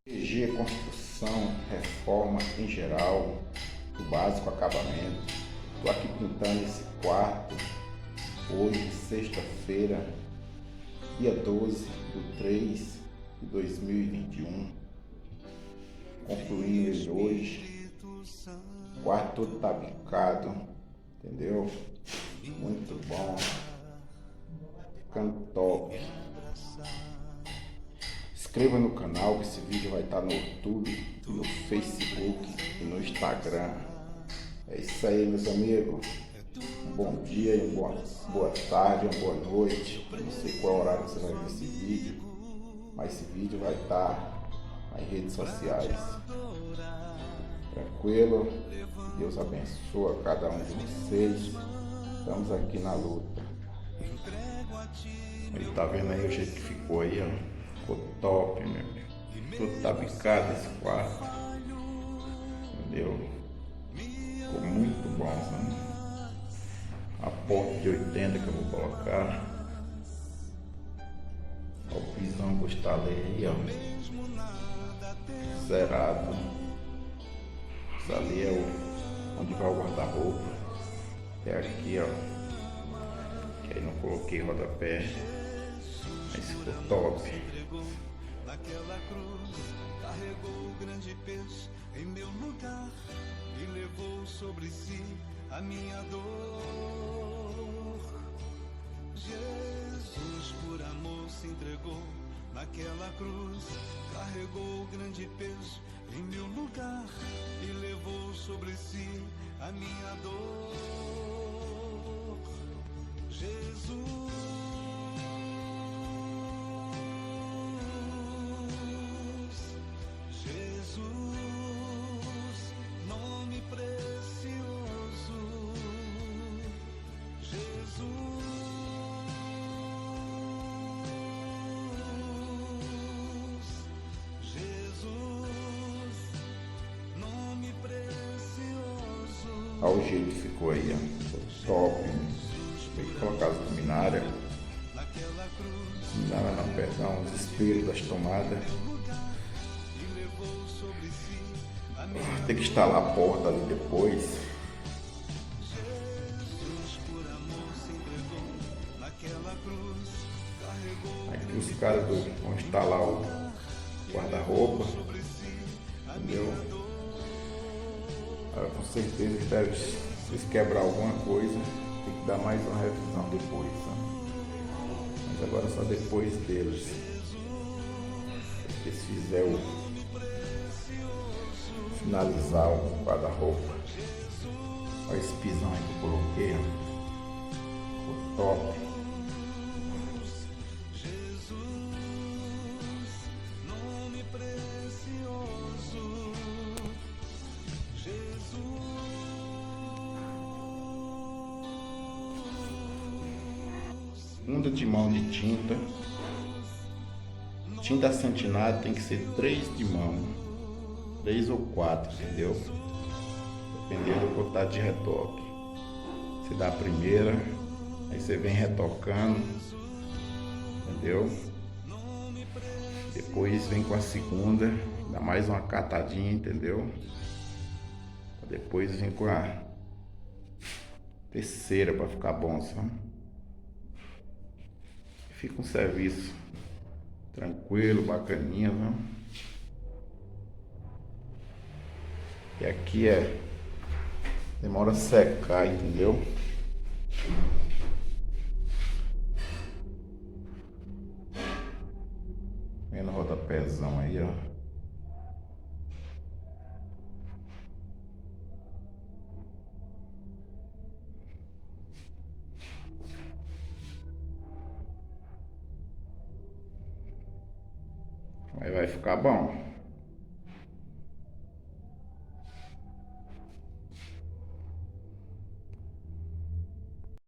PG construção, reforma em geral, do básico acabamento. Estou aqui pintando esse quarto hoje, sexta-feira, dia 12/3/2021. Concluindo ele hoje. O quarto todo tá bicado, entendeu? Muito bom. Ficando top. Inscreva no canal, que esse vídeo vai estar no YouTube, no Facebook e no Instagram. É isso aí, meus amigos. Um bom dia, boa tarde, uma boa noite. Eu não sei qual horário você vai ver esse vídeo, mas esse vídeo vai estar nas redes sociais. Tranquilo? Deus abençoe cada um de vocês. Estamos aqui na luta. Ele tá vendo aí o jeito que ficou aí, ó. Ficou top, meu amigo. Tudo tá bicado esse quarto. Entendeu? Ficou muito bom, sabe? A porta de 80 que eu vou colocar. Ó, o pisão que eu instalei aí, ó. Zerado. Isso ali é onde vai o guarda-roupa. É aqui, ó. Que aí não coloquei rodapé. Mas ficou top. Naquela cruz, carregou o grande peso em meu lugar e levou sobre si a minha dor. Jesus, por amor, se entregou naquela cruz, carregou o grande peso em meu lugar e levou sobre si a minha dor. Jesus, nome precioso, Jesus, nome precioso. Olha o jeito que ficou aí, ó. Ficou top. Tem que colocar as luminárias. Luminária não, perdão, os espelhos das tomadas. Tem que instalar a porta ali depois. Aqui os caras vão instalar o guarda-roupa, entendeu? Com certeza eles devem, se eles quebrar alguma coisa, tem que dar mais uma revisão depois, sabe? Mas agora só depois deles. Se eles fizerem finalizar o guarda-roupa. Olha esse pisão aí que eu coloquei, ó. Ficou top. Nome precioso, Jesus. Funda de mão de tinta. Tinta santinada tem que ser 3 de mão. 3 ou 4, entendeu? Dependendo da quantidade de retoque. Você dá a primeira, aí você vem retocando, entendeu? Depois vem com a segunda, dá mais uma catadinha, entendeu? Depois vem com a terceira para ficar bom, sabe? Fica um serviço tranquilo, bacaninha, viu? E aqui demora a secar, entendeu? Vendo o rodapézão aí, ó. Aí vai ficar bom.